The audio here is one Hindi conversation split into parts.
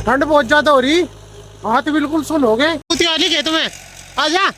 ठंड बहुत ज्यादा हो रही, हाथ बिल्कुल सुन हो गए। खेत में आजा।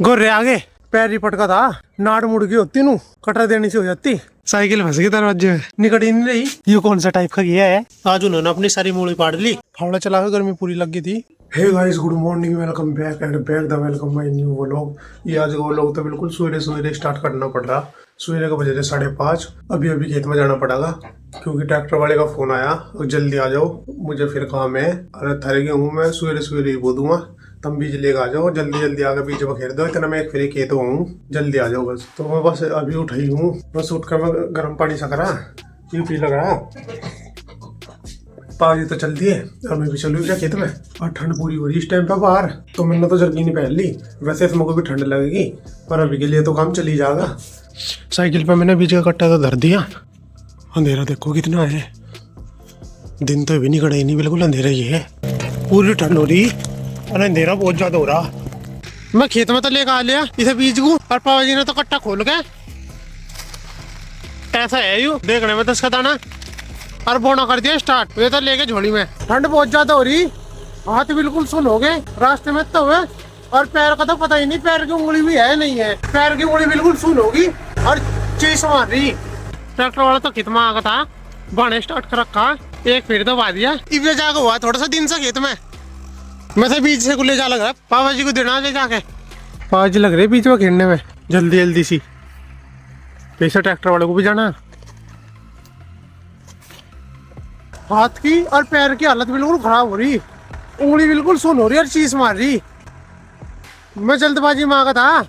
गोरे आगे पैर ही पटका था, नाड़ मुड़ गई होती नू कटर देनी से हो जाती। साइकिल फंस गई दरवाजे में, निकट ही नहीं रही। ये कौन सा टाइप का किया है? आज उन्होंने अपनी सारी मूली पाड़ ली, फावड़ा चला के गर्मी पूरी लग गई थी। Hey guys, good morning, welcome back and back the welcome my new vlog. ये आज का व्लॉग तो बिल्कुल सवेरे सवेरे स्टार्ट करना पड़ रहा। सवेरे का बजे थे 5:30। अभी खेत में जाना पड़ेगा क्योंकि ट्रैक्टर वाले का फोन आया, जल्दी आ जाओ मुझे फिर काम है। अरे थर गया हूँ मैं, सवेरे सवेरे ही बोल दूंगा तुम बीज लेकर आ जाओ, जल्दी जल्दी आकर बीज बखेर दो। इतना मैं एक फिर खेत हूँ, जल्दी आ जाओ बस। तो मैं बस अभी उठाई हूँ, बस उठ कर मैं गर्म पानी सा करा, ये पी लगा। पाजी तो चलती है और मैं भी चलूँ क्या खेत में। और ठंड पूरी हो रही इस टाइम पे बाहर, तो मैंने तो जर्किन पहन ली। वैसे इसमें को भी ठंड लगेगी पर अभी के लिए तो काम चली जाएगा। साइकिल पे मैंने बीज का कट्टा तो धर दिया। अंधेरा देखो कितना है, दिन तो अभी नहीं खड़ा ही नहीं, बिल्कुल अंधेरा ही है। पूरी ठंड हो रही और अंधेरा बहुत ज्यादा हो रहा। मैं खेत में तो लेकर आ लिया इसे बीज को, और पापा जी ने तो कट्टा खोल के ऐसा है यू देखने में 10 का दाना और बोना कर दिया स्टार्ट। ये तो लेके झोली में। ठंड बहुत ज्यादा हो रही, हाथ बिल्कुल सुन हो गए, रास्ते में तो हुए। और पैर का तो पता ही नहीं, पैर की उंगली भी है नहीं है। पैर की उंगली बिल्कुल सुन होगी और चीज मार रही। ट्रैक्टर वाला तो खेत में आ गया था, बाणे स्टार्ट कर रखा, एक फिर दबा दिया। इबे जाकर हुआ थोड़ा सा दिन से खेत में। मैं तो बीज से ले जा लग रहा, पापा जी को देना ले जाके। पापा जी लग रहे बीज में खेलने में जल्दी जल्दी सी। पैसा ट्रैक्टर वाले को भी जाना। हाथ की और पैर की हालत बिल्कुल खराब हो रही, उंगली बिल्कुल सुन हो रही और चीज मार रही। मैं जल्दबाजी में आ गया था,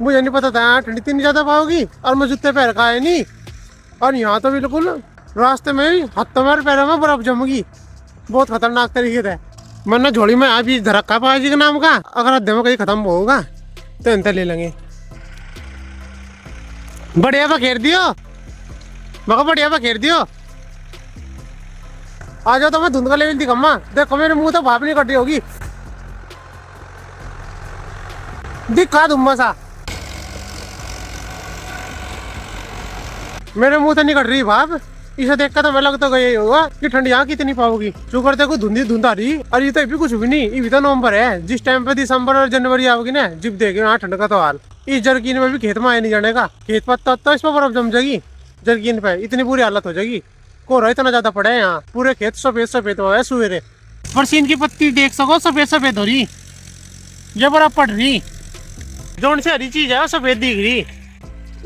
मुझे नहीं पता था ठंडी इतनी ज्यादा पाओगी, और मैं जूते पैर का है नहीं। और यहाँ तो बिल्कुल रास्ते में ही हाथों में पैरों में बर्फ जम गई, बहुत खतरनाक तरीके से। मैंने झोली में आप इधर रखा पापा जी के नाम का, अगर अद्धे में कहीं खत्म होगा तो इनते ले लेंगे। बढ़िया बखेर दियो, मगर बढ़िया बखेर दियो। आ जाओ तो मैं धुंध का लेवल दिखा। देखो मेरे मुंह तो भाप नहीं कट रही होगी, दिखा धुम्मा सा। मेरे मुंह तो नहीं कट रही भाप, इसे देख कर तो मैं लग तो गई होगा कि ठंड यहाँ कितनी पाओगी। शुक्र देखो धुंधी धुंध आ रही, और ये तो अभी कुछ भी नहीं, ये भी तो नवंबर है। जिस टाइम पे दिसंबर और जनवरी आओगी ना, जिप देखे यहाँ ठंड का तो हाल। इस जर्किन में भी खेत में आए नहीं जाने का, खेत पर तो इस पर बर्फ जम जाएगी। जर्किन पे इतनी बुरी हालत हो जाएगी। कोहरा इतना ज्यादा पड़ा है यहाँ, पूरे खेत सफेद सफेद हो है सवेरे। बरसीन की पत्ती देख सको सफेद सफेद हो रही, ये बर्फ पड़ रही। जोन से हरी चीज है सफेद दिख रही,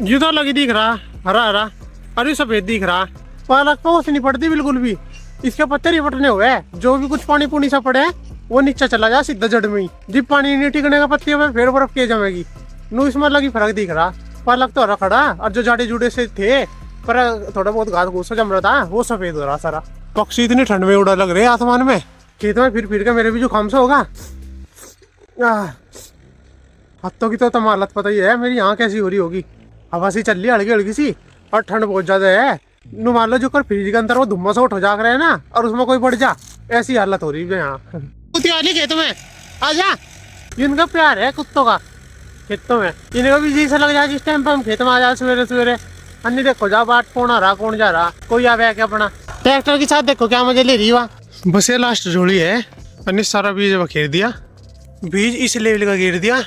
जुदा लगी दिख रहा हरा हरा, और ये सफेद दिख रहा। पालक तो उससे नहीं पड़ती बिल्कुल भी, इसके पत्ते नहीं पटने हुए। जो भी कुछ पानी पुनी सा पड़े वो नीचे चला जा सीधा जड़ में ही। जब पानी नहीं टिकने का पत्तियों में फिर बर्फ के जमेगी। नू इसमें लगी फर्क दिख रहा। पालक तो हरा खड़ा, और जो जाड़े जुड़े से थे पर थोड़ा बहुत घास घूस जम रहा था वो सफेद हो रहा सारा। पक्षी इतनी ठंड में उड़ा लग रहे आसमान में। खेत में फिर के मेरे भी जो खामसा होगा। हाथों की तो हालत पता ही है मेरी यहाँ कैसी हो रही होगी। हवा सी चल रही हल्की हल्की सी, और ठंड बहुत ज्यादा है। नु मान लो जो कर फ्रिज के अंदर वो धुम्मा सा उठ जाग रहा है ना, और उसमें कोई बढ़ जा, ऐसी हालत हो रही है यहाँ। खेत में आजा, इनका प्यार है कुत्तों का खेतों में। इनका भी जी से लग जाए जिस टाइम पे हम खेत में आ जाए सवेरे सवेरे। अन्नी देखो जा बाट कौन आ रहा कौन जा रहा, कोई आवे क्या अपना। ट्रैक्टर के साथ देखो क्या मजे ले रही वहाँ। बस ये लास्ट जोड़ी है, अन्नी सारा बीज बखेर दिया। बीज इस लेवल का गिर दिया,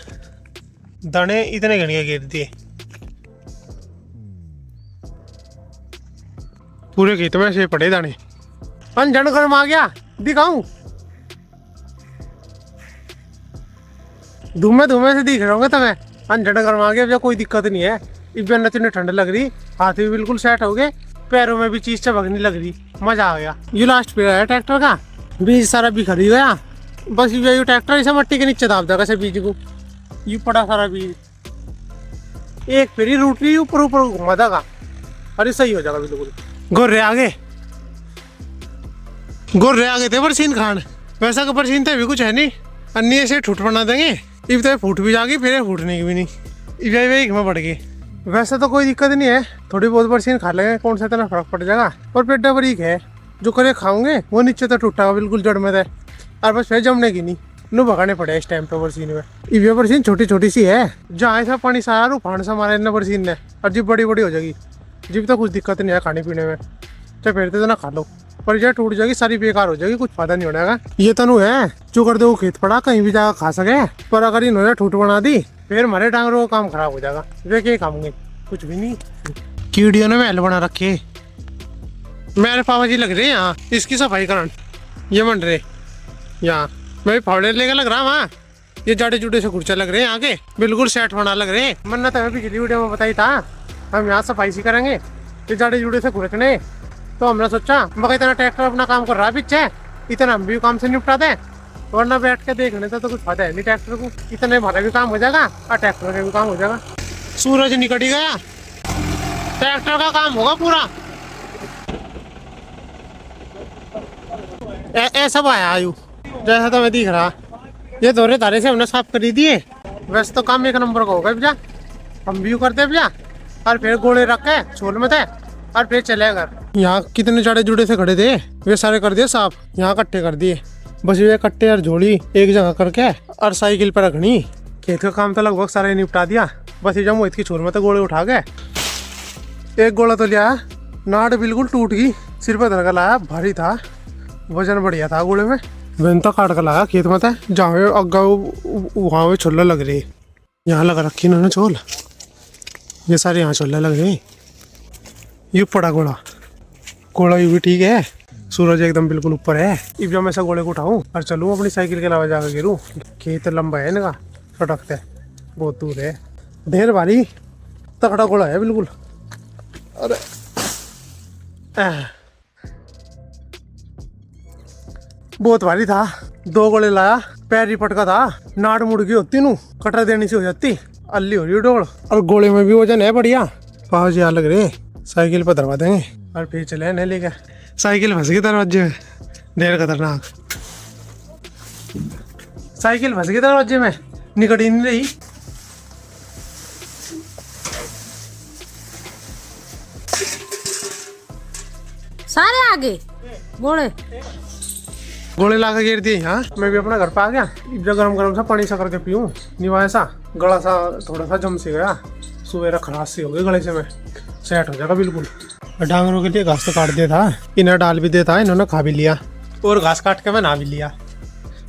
दाने इतने घने का गिर दिए। पूरे खेत में से पड़े दाने। अंजन गर्म आ गया, दिखाऊं धुमे धुमे से दिख रहे होंगे तुम्हें। अंजन गर्म आ गया, अब कोई दिक्कत नहीं है। इबन नचने ठंड लग रही, हाथ भी बिल्कुल सेट हो गए, पैरों में भी चीज चबकने लग रही, मजा आ गया। ये लास्ट पे है ट्रैक्टर का, बीज सारा बिखर गया। बस ये ट्रैक्टर इसे मट्टी के नीचे दाब देगा बीज को। ये पड़ा सारा बीज एक फिर रूट रही ऊपर ऊपर घुमा देगा, अरे सही हो जाएगा बिल्कुल। गोरे आगे थे बरसीन खान, वैसा का बरसीन तो अभी कुछ है नहीं। अन्नी ऐसे ठूठ बना देंगे, इब तो फूट भी जाएगी, फिर फूटने की भी नहीं, इब में बढ़ गई। वैसे तो कोई दिक्कत नहीं है, थोड़ी बहुत बरसीन खा लेंगे, कौन सा इतना फर्क पड़ जाएगा। और पेटा बरीक है, जो करे खाओगे वो नीचे तो टूटा बिल्कुल जड़ में थे, और बस फिर जमने की नहीं। नु भगाने पड़े इस टाइम पे बरसीन में। ये बरसीन छोटी छोटी सी है, जहाँ ऐसा पानी सारा उफान सा मारा इतना बरसीन ने, और जिब बड़ी बड़ी हो जाएगी। जिब तो कुछ दिक्कत नहीं है खाने पीने में, चाहे फिर तो ना खा लो। पर ये टूट जाएगी, सारी बेकार हो जाएगी, कुछ फायदा नहीं होगा। ये तनु है जो कर दे वो खेत पड़ा कहीं भी जाकर खा सके, पर अगर इन्होंने ठूट बना दी फिर हमारे डांगरों का काम खराब हो जाएगा। वे क्या खाऊंगे, कुछ भी नहीं। कीड़ियों ने महल बना रखे, मेरे पापा जी लग रहे हैं यहाँ इसकी सफाई करन। ये मन रहे यहाँ मैं भी फावड़े लेकर लग रहा वहाँ। ये जाड़े जुड़े से कुर्चा लग रहे हैं आगे, बिल्कुल सेट बना लग रहे हैं। मन्ना तो मैं पिछली वीडियो में बताई था हम यहाँ सफाई सी करेंगे, ये जाड़े जुड़े से खुरचने। तो हमने सोचा मगर इतना ट्रैक्टर अपना काम कर रहा है पीछे, इतना हम भी काम से निपटा दें, वरना बैठ के देखने तो कुछ फायदा है नहीं। ट्रैक्टर को इतने भरा भी काम हो जाएगा और ट्रैक्टर का भी काम हो जाएगा। सूरज निकट ही गया, ट्रैक्टर का काम होगा पूरा। ऐसा आया आयु जैसा तो मैं दिख रहा। ये दोहरे धारे से हमने साफ कर दिए, वैसे तो काम एक नंबर का होगा भैया। हम भी करते भैया और फिर गोले रख के छोल में थे और फिर चले घर। यहाँ कितने जाड़े जुड़े से खड़े थे वे सारे कर दिए साफ, यहाँ इकट्ठे कर दिए। बस ये कट्टे और झोली एक जगह करके और साइकिल पर रखनी। खेत का काम तो लगभग सारा निपटा दिया, बस ये जब मोहित की छोर में तो गोले उठा गए। एक गोला तो लिया, नाड़ बिल्कुल टूट गई, सिर पर धरका लाया, भारी था, वजन बढ़िया था गोले में। मैंने तो काट कर लाया खेत में था जहाँ अग्गा वहाँ पे छोला लग रही। यहाँ लगा रखी इन्होंने छोल, ये सारे यहाँ छोला लग रही। ये पड़ा गोला, गोला ये भी ठीक है, सूरज एकदम बिल्कुल ऊपर है। अब जब मैं ऐसा गोले को उठाऊँ और चलूँ अपनी साइकिल के अलावा जाकर गिरूँ। खेत लंबा है इनका, सड़कते बहुत दूर है, ढेर भारी तगड़ा गोला है बिल्कुल। अरे बहुत भारी था, 2 गोले लाया, पैर ही पटका था, नाड़ मुड़ गई होती नू कटर देनी से हो जाती, अल्ली हो रही डोल। और गोले में भी वजन है बढ़िया। पाँच यहाँ लग रहे, साइकिल पर दरवा देंगे और फिर चले नहीं लेकर। साइकिल फंस गई दरवाजे में, ढेर खतरनाक साइकिल फंस गई दरवाजे में, निकट ही नहीं रही। सारे आगे गोले ला के गिर दिए। हाँ मैं भी अपना घर पे आ गया, जब गरम गरम सा पानी सा करके पीऊँ। निवाया सा गला सा थोड़ा सा जम सी गया, सुबह खराश सी हो गई गले से, मैं सेट हो जाएगा बिल्कुल। डांगरों के लिए घास तो काट दिया था, इन्हें डाल भी दिया था, इन्होंने खा भी लिया और घास काट के मैं नहा भी लिया।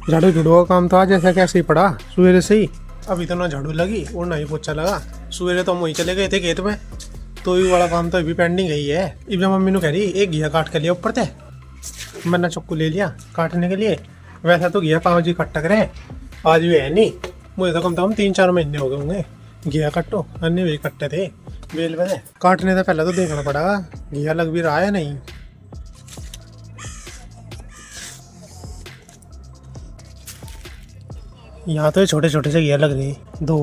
झाड़ू झुड़ू का काम तो आज ऐसा कैसे ही पड़ा सवेरे से ही। अभी तो ना झाड़ू लगी और ना ही पोछा लगा। सवेरे तो हम वहीं चले गए थे खेत में, तो ये वाला काम तो अभी पेंडिंग ही है। अब जब मम्मी ने कह रही एक घिया काट के लिया ऊपर थे, मैंने चक्कू ले लिया काटने के लिए। वैसा तो घिया पाँव जी कट रहे आज भी है नहीं, मुझे तो कम से कम 3-4 महीने हो गए होंगे घिया कट्टो, अन्य भी कट्टे थे बेल बजे। काटने से पहले तो देखना पड़ेगा घिया लग भी रहा है नहीं। यहाँ तो छोटे छोटे से घिया लग रही 2।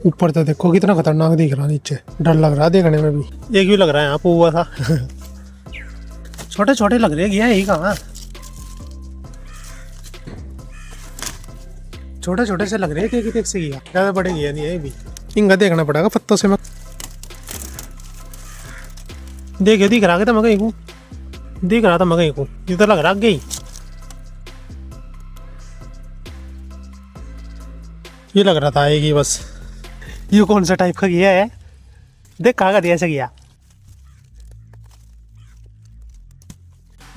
ऊपर तो देखो कितना खतरनाक दिख रहा, नीचे डर लग रहा देखने में भी। एक भी लग रहा है यहाँ पे हुआ था छोटे छोटे लग रहे घिया, यही कहाँ छोटे छोटे से लग रहे थे कि से घिया, ज्यादा बड़े घिया नहीं है भी। इनका देखना पड़ेगा पत्तों से। मैं देखे दिख रहा था मैं कहीं को, दिख रहा था मैं कहीं को, ये तो लग रहा गई। ये लग रहा था आएगी बस। ये कौन सा टाइप का घिया है, देख कहाँ का दिया ऐसा घिया।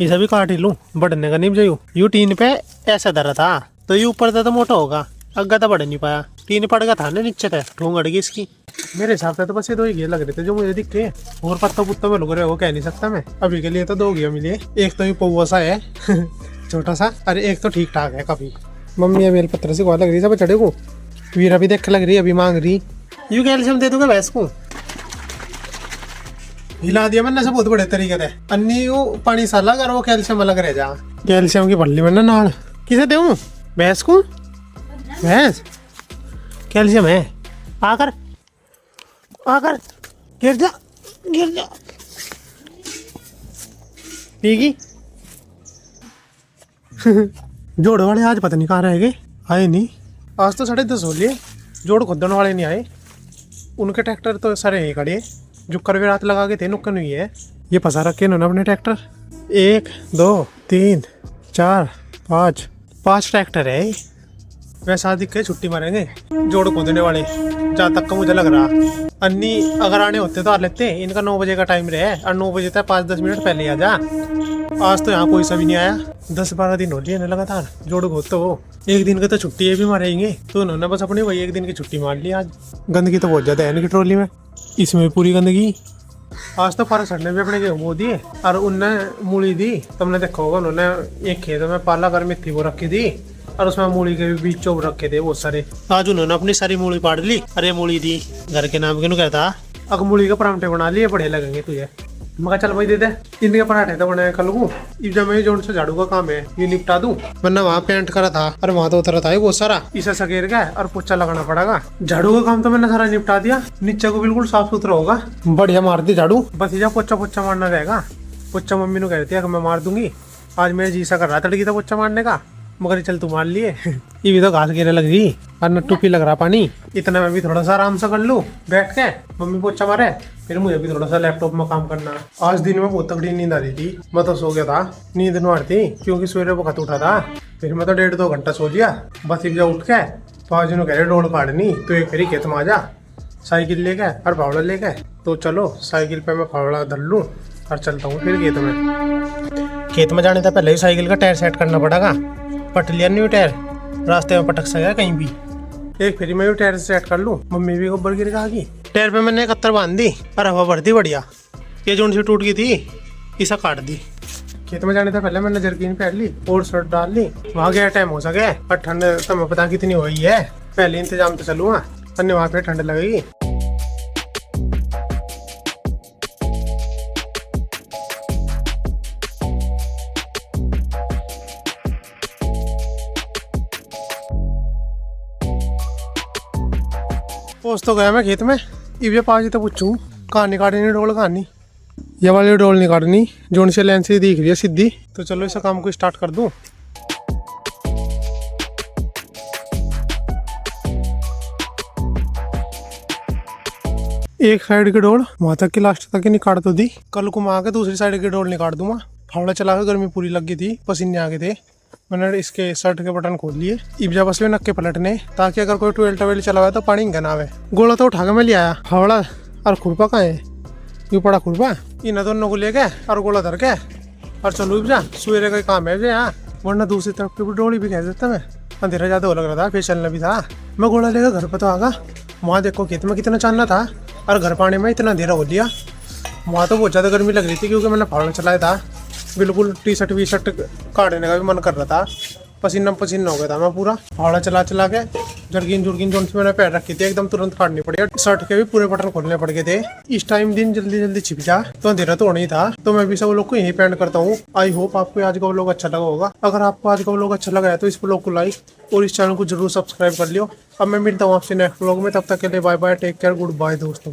ये सभी काट ही लूँ, बढ़ने का नहीं जायू। यू टीन पे ऐसा धरा था तो ये ऊपर था तो मोटा होगा, अग्गा तो बढ़ नहीं पाया, टीन पड़ गया था ना नीचे था, ठोंग अड़ गई इसकी। मेरे हिसाब से तो बस ये 2 ही घिया लग रहे थे जो मुझे दिखे, और पत्ता पुत्ता में लग रहे वो कह नहीं सकता मैं। अभी के लिए तो 2 घिया मिले, एक तो ये पौवा सा है छोटा सा, अरे एक तो ठीक ठाक है काफी। मम्मी है बेलपत्र से लग रही सब चढ़े को, वीरा भी देख लग रही अभी मांग रही। यू कैल्शियम दे दूंगा भैंस को, हिला दिया मैंने सब बहुत बड़े तरीके से। अन्नी वो पानी सा अलग और वो कैल्शियम अलग रह जा। कैल्शियम की भल्ली मैंने नाड़ किसे दूं, भैंस को, भैंस कैल्शियम है। आकर आकर गिर जा पीगी जोड़ वाले आज पता नहीं कहाँ रह गए, आए नहीं। आज तो 10:30 हो लिए, जोड़ खोदने वाले नहीं आए। उनके ट्रैक्टर तो सारे यहीं खड़े, जो करवे रात लगा के थे नुक्कन हुई है। ये फंसा रखे इन्होंने अपने ट्रैक्टर, 1 2 3 4 5 ट्रैक्टर है। वैसे आज दिख के छुट्टी मारेंगे जोड़ खोदने वाले, जहाँ तक का मुझे लग रहा। अन्नी अगर आने होते तो आ लेते, इनका 9 बजे का टाइम रहे और 9 बजे तक 5-10 मिनट पहले आ जा। आज तो यहाँ कोई सा भी नहीं आया। 10-12 दिन हो लिए लगातार जोड़ घोत तो हो। एक दिन का तो छुट्टी है भी मारेंगे, तो उन्होंने बस अपनी वही एक दिन की छुट्टी मार ली आज। गंदगी तो बहुत ज्यादा है इनकी ट्रॉली में, इसमें पूरी गंदगी। आज तो फारा सर ने भी अपने गेहूँ बो दिए और उनने मूली दी। तुमने देखा होगा उन्होंने एक खेत में पाला कर मिट्टी वो रखी थी और उसमें मूली के भी बीज चोप रखे थे बहुत सारे। आज उन्होंने अपनी सारी मूली पाड़ ली। अरे मूली दी घर के नाम क्यों कहता। अब मूली के परांठे बना लिए, बढ़िया लगेंगे तुझे। मैं चल भाई दे दे, इनके पराठे तो बनाए कल को। जब मैं जो झाड़ू का काम है ये निपटा दूं, वरना वहाँ पेंट करा था और वहाँ तो उतरा था बहुत सारा, इसे सकेर गया और पोछा लगाना पड़ेगा। झाड़ू का काम तो मैंने सारा निपटा दिया, नीचे को बिल्कुल साफ सुथरा होगा, बढ़िया मार दी झाड़ू। बस ये पोछा पोछा मारना रहेगा। पोछा मम्मी ने कहती है कि मैं मार दूंगी। आज मेरे जी सा कर रहा तड़की था पोछा मारने का, मगर चल तू मार लिए। ये भी तो घास गिरने लग रही और न टूपी लग रहा पानी। इतना मैं भी थोड़ा सा आराम से कर लूँ बैठ के, मम्मी पोछा मारे, फिर मुझे भी थोड़ा सा लैपटॉप में काम करना। आज दिन में बहुत तगड़ी नींद आ रही थी, मैं तो सो गया था। नींद नहीं आ रही थी क्योंकि सवेरे वक्त उठा था, फिर मैं तो 1.5-2 घंटा सो लिया। बस इब उठ के पाँच ने कह रहे डोल काटनी तो एक फिर खेत में आ जा साइकिल लेके और फावड़ा लेके। तो चलो साइकिल पे मैं फावड़ा धर लूँ और चलता हूँ फिर खेत में। खेत में जाने से पहले ही साइकिल का टायर सेट करना पड़ेगा। पट लिया नहीं टायर, रास्ते में पटक सका कहीं भी। एक फिर मैं भी टायर सेट कर लूँ। मम्मी भी गोबर गिर आ गई। टायर पे मैंने कत्तर बांध दी और हवा भर दी बढ़िया। ये जोन सी टूट गई थी इसा काट दी। खेत में जाने से पहले मैंने जर्किन पहन ली और शर्ट डाल ली। वहाँ गया टाइम हो सके और ठंड तो मैं पता कितनी हो गई है, पहले इंतजाम तो चलूँगा अन्य वहाँ पे ठंड लगेगी। पोस्ट तो गया मैं खेत में। इवे पाजी तो पूछूं कहाँ निकालनी डोल कहानी। ये वाली डोल निकालनी जोन से लाइन से दिख रही है सीधी। तो चलो इस काम को स्टार्ट कर दूं। एक साइड की डोल वहां तक की लास्ट तक ही निकाल तो दी। कल को मैं आके दूसरी साइड की डोल निकाल दूंगा। फावड़ा चला के गर्मी पूरी लग गई थी, पसीने आ गए थे। मैंने इसके शर्ट के बटन खोल लिए। इब्जा बस में नक्के पलटने ताकि अगर कोई टवेल चला हुआ तो पानी गना आवे। गोला तो उठा के मैं ले आया। फावड़ा और खुरपा कहाँ है? यूँ पड़ा खुरपा इन दोनों को लेके और गोला धर के और चलो इब्जा सवेरे का काम है यहाँ, वरना दूसरी तरफ की डोली भी कह देता मैं। अंधेरा ज्यादा हो लग रहा था, फिर चलना भी था। मैं गोला लेकर घर पर तो आगा। वहाँ देखो खेत में कितना चांदना था और घर पाने में इतना अंधेरा हो लिया। वहाँ तो बहुत ज़्यादा गर्मी लग रही थी क्योंकि मैंने फावड़ा चलाया था। बिल्कुल टी-शर्ट वी-शर्ट काटने का भी मन कर रहा था, पसीना पसीना हो गया था मैं पूरा। फावड़ा चला चला के जर्किन जुर्किन जो मैंने पैर रखी थी एकदम तुरंत काटनी पड़ी। शर्ट के भी पूरे बटन खोलने पड़ गए थे। इस टाइम दिन जल्दी जल्दी छिप जा तो अंधेरा तो होना ही था। तो मैं भी सब लोग को यही पेंट करता हूँ। आई होप आपको आज का व्लॉग अच्छा लगा होगा। अगर आपको आज का व्लॉग अच्छा लगा है तो इस व्लॉग को लाइक और इस चैनल को जरूर सब्सक्राइब कर लियो। अब मैं मिलता हूँ आपसे नेक्स्ट व्लॉग में, तब तक के लिए bye bye, take care, good bye दोस्तों।